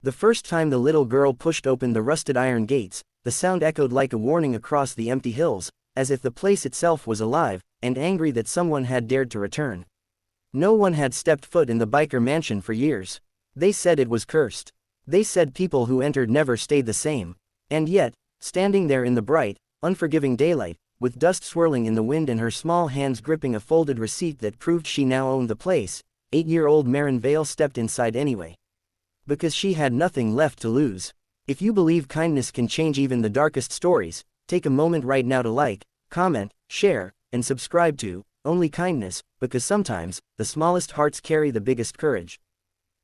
The first time the little girl pushed open the rusted iron gates, the sound echoed like a warning across the empty hills, as if the place itself was alive, and angry that someone had dared to return. No one had stepped foot in the biker mansion for years. They said it was cursed. They said people who entered never stayed the same. And yet, standing there in the bright, unforgiving daylight, with dust swirling in the wind and her small hands gripping a folded receipt that proved she now owned the place, 8-year-old Maren Vale stepped inside anyway. Because she had nothing left to lose. If you believe kindness can change even the darkest stories, take a moment right now to like, comment, share, and subscribe to Only Kindness, because sometimes, the smallest hearts carry the biggest courage.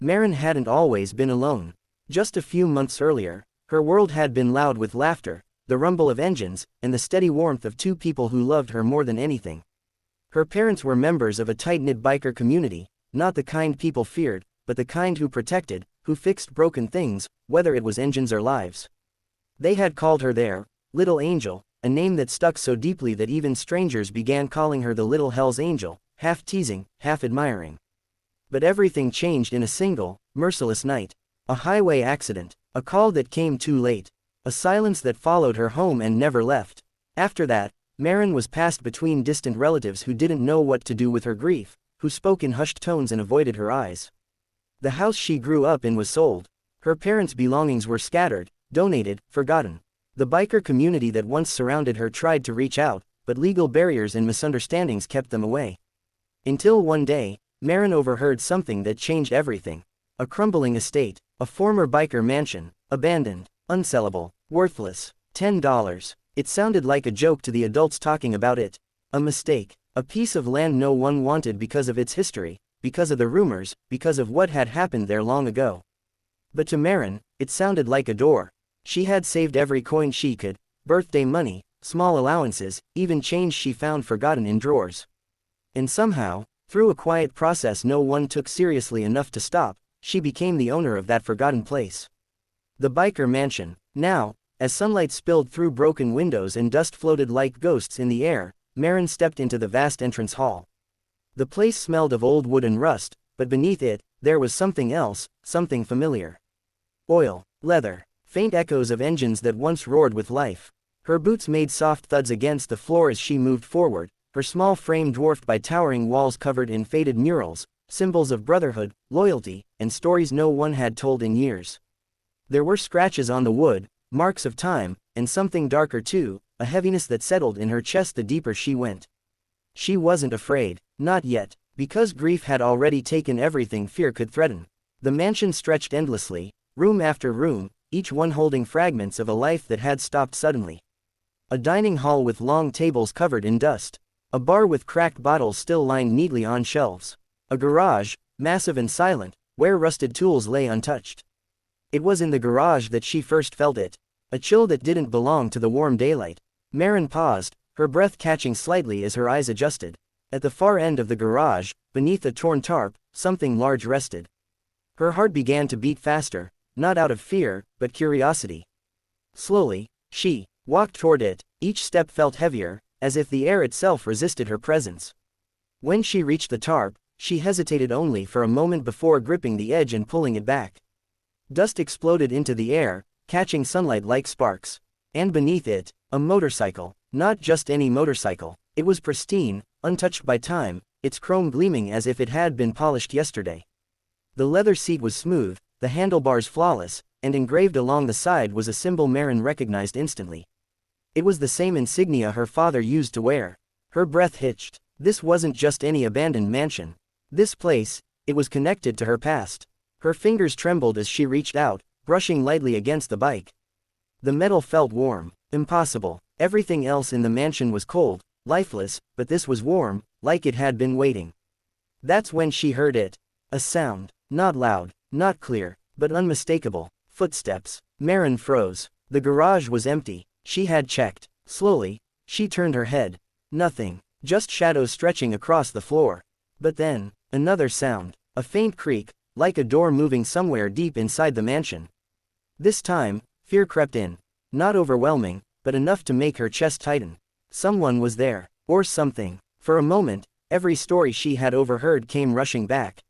Maren hadn't always been alone. Just a few months earlier, her world had been loud with laughter, the rumble of engines, and the steady warmth of two people who loved her more than anything. Her parents were members of a tight-knit biker community, not the kind people feared, but the kind who protected, who fixed broken things, whether it was engines or lives. They had called her their Little Angel, a name that stuck so deeply that even strangers began calling her the Little Hell's Angel, half teasing, half admiring. But everything changed in a single, merciless night. A highway accident, a call that came too late, a silence that followed her home and never left. After that, Maren was passed between distant relatives who didn't know what to do with her grief, who spoke in hushed tones and avoided her eyes. The house she grew up in was sold. Her parents' belongings were scattered, donated, forgotten. The biker community that once surrounded her tried to reach out, but legal barriers and misunderstandings kept them away. Until one day, Maren overheard something that changed everything. A crumbling estate, a former biker mansion, abandoned, unsellable, worthless, $10. It sounded like a joke to the adults talking about it. A mistake, a piece of land no one wanted because of its history, because of the rumors, because of what had happened there long ago. But to Maren, it sounded like a door. She had saved every coin she could, birthday money, small allowances, even change she found forgotten in drawers. And somehow, through a quiet process no one took seriously enough to stop, she became the owner of that forgotten place. The biker mansion. Now, as sunlight spilled through broken windows and dust floated like ghosts in the air, Maren stepped into the vast entrance hall. The place smelled of old wood and rust, but beneath it, there was something else, something familiar. Oil, leather, faint echoes of engines that once roared with life. Her boots made soft thuds against the floor as she moved forward, her small frame dwarfed by towering walls covered in faded murals, symbols of brotherhood, loyalty, and stories no one had told in years. There were scratches on the wood, marks of time, and something darker too, a heaviness that settled in her chest the deeper she went. She wasn't afraid, not yet, because grief had already taken everything fear could threaten. The mansion stretched endlessly, room after room, each one holding fragments of a life that had stopped suddenly. A dining hall with long tables covered in dust. A bar with cracked bottles still lined neatly on shelves. A garage, massive and silent, where rusted tools lay untouched. It was in the garage that she first felt it, a chill that didn't belong to the warm daylight. Maren paused, her breath catching slightly as her eyes adjusted. At the far end of the garage, beneath a torn tarp, something large rested. Her heart began to beat faster, not out of fear, but curiosity. Slowly, she walked toward it, each step felt heavier, as if the air itself resisted her presence. When she reached the tarp, she hesitated only for a moment before gripping the edge and pulling it back. Dust exploded into the air, catching sunlight like sparks. And beneath it, a motorcycle, not just any motorcycle. It was pristine, untouched by time, its chrome gleaming as if it had been polished yesterday. The leather seat was smooth, the handlebars flawless, and engraved along the side was a symbol Maren recognized instantly. It was the same insignia her father used to wear. Her breath hitched. This wasn't just any abandoned mansion. This place, it was connected to her past. Her fingers trembled as she reached out, brushing lightly against the bike. The metal felt warm, impossible. Everything else in the mansion was cold, lifeless, but this was warm, like it had been waiting. That's when she heard it. A sound, not loud, not clear, but unmistakable. Footsteps. Maren froze. The garage was empty. She had checked. Slowly, she turned her head. Nothing, just shadows stretching across the floor. But then, another sound, a faint creak, like a door moving somewhere deep inside the mansion. This time, fear crept in. Not overwhelming, but enough to make her chest tighten. Someone was there, or something. For a moment, every story she had overheard came rushing back.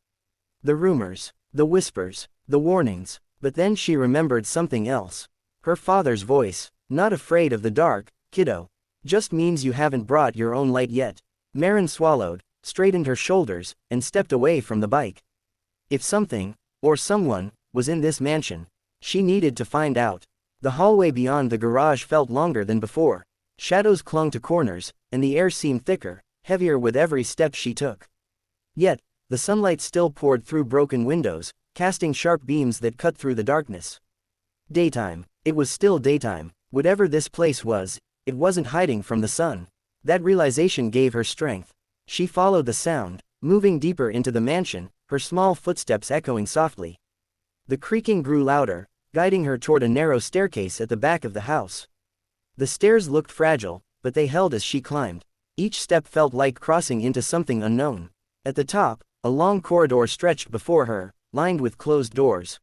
The rumors, the whispers, the warnings, But then she remembered something else. Her father's voice. Not afraid of the dark, kiddo. Just means you haven't brought your own light yet. Maren swallowed, straightened her shoulders, and stepped away from the bike. If something, or someone, was in this mansion, she needed to find out. The hallway beyond the garage felt longer than before. Shadows clung to corners, and the air seemed thicker, heavier with every step she took. Yet, the sunlight still poured through broken windows, casting sharp beams that cut through the darkness. Daytime. It was still daytime. Whatever this place was, it wasn't hiding from the sun. That realization gave her strength. She followed the sound, moving deeper into the mansion, her small footsteps echoing softly. The creaking grew louder, guiding her toward a narrow staircase at the back of the house. The stairs looked fragile, but they held as she climbed. Each step felt like crossing into something unknown. At the top, a long corridor stretched before her, lined with closed doors.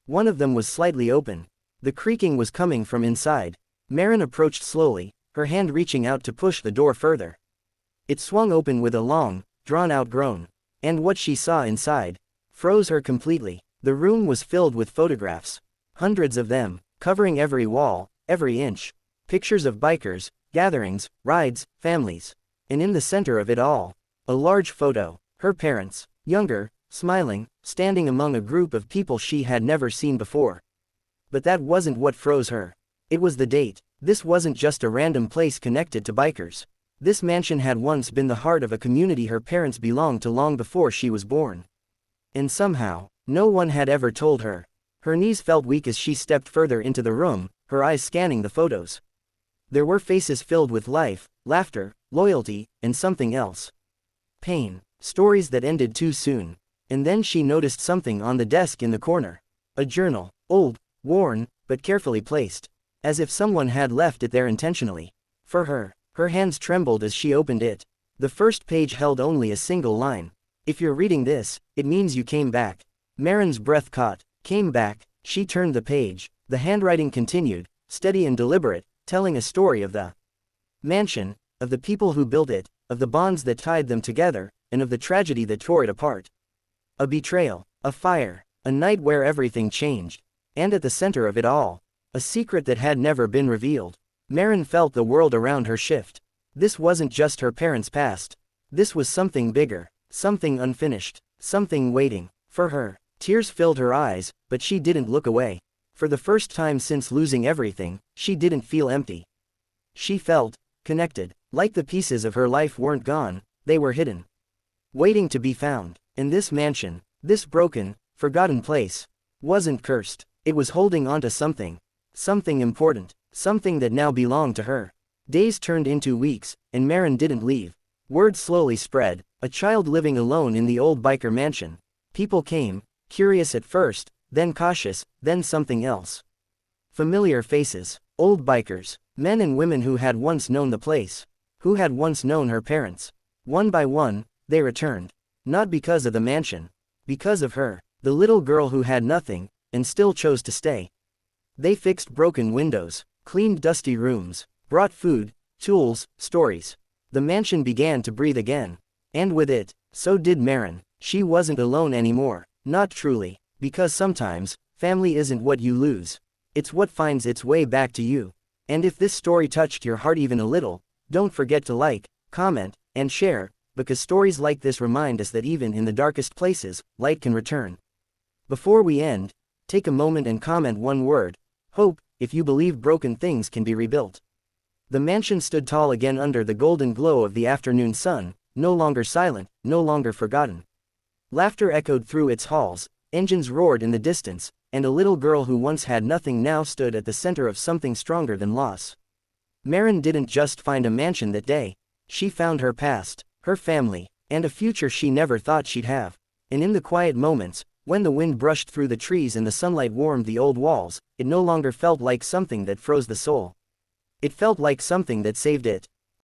One of them was slightly open. The creaking was coming from inside. Maren approached slowly, her hand reaching out to push the door further. It swung open with a long, drawn-out groan. And what she saw inside froze her completely. The room was filled with photographs. Hundreds of them, covering every wall, every inch. Pictures of bikers, gatherings, rides, families. And in the center of it all, a large photo. Her parents, younger, smiling, standing among a group of people she had never seen before. But that wasn't what froze her. It was the date. This wasn't just a random place connected to bikers. This mansion had once been the heart of a community her parents belonged to long before she was born. And somehow, no one had ever told her. Her knees felt weak as she stepped further into the room, her eyes scanning the photos. There were faces filled with life, laughter, loyalty, and something else. Pain. Stories that ended too soon. And then she noticed something on the desk in the corner. A journal, old, worn, but carefully placed. As if someone had left it there intentionally. For her, her hands trembled as she opened it. The first page held only a single line. If you're reading this, it means you came back. Maren's breath caught. Came back. She turned the page. The handwriting continued, steady and deliberate, telling a story of the mansion, of the people who built it, of the bonds that tied them together, and of the tragedy that tore it apart. A betrayal, a fire, a night where everything changed. And at the center of it all, a secret that had never been revealed. Maren felt the world around her shift. This wasn't just her parents' past. This was something bigger, something unfinished, something waiting for her. Tears filled her eyes, but she didn't look away. For the first time since losing everything, she didn't feel empty. She felt connected, like the pieces of her life weren't gone, they were hidden, waiting to be found. And this mansion, this broken, forgotten place, wasn't cursed. It was holding on to something. Something important. Something that now belonged to her. Days turned into weeks, and Maren didn't leave. Word slowly spread. A child living alone in the old biker mansion. People came, curious at first, then cautious, then something else. Familiar faces. Old bikers. Men and women who had once known the place. Who had once known her parents. One by one, they returned. Not because of the mansion. Because of her. The little girl who had nothing, and still chose to stay. They fixed broken windows, cleaned dusty rooms, brought food, tools, stories. The mansion began to breathe again. And with it, so did Maren. She wasn't alone anymore. Not truly. Because sometimes, family isn't what you lose. It's what finds its way back to you. And if this story touched your heart even a little, don't forget to like, comment, and share, because stories like this remind us that even in the darkest places, light can return. Before we end, take a moment and comment one word. Hope, if you believe broken things can be rebuilt. The mansion stood tall again under the golden glow of the afternoon sun, no longer silent, no longer forgotten. Laughter echoed through its halls, engines roared in the distance, and a little girl who once had nothing now stood at the center of something stronger than loss. Maren didn't just find a mansion that day. She found her past, her family, and a future she never thought she'd have. And in the quiet moments, when the wind brushed through the trees and the sunlight warmed the old walls, it no longer felt like something that froze the soul. It felt like something that saved it.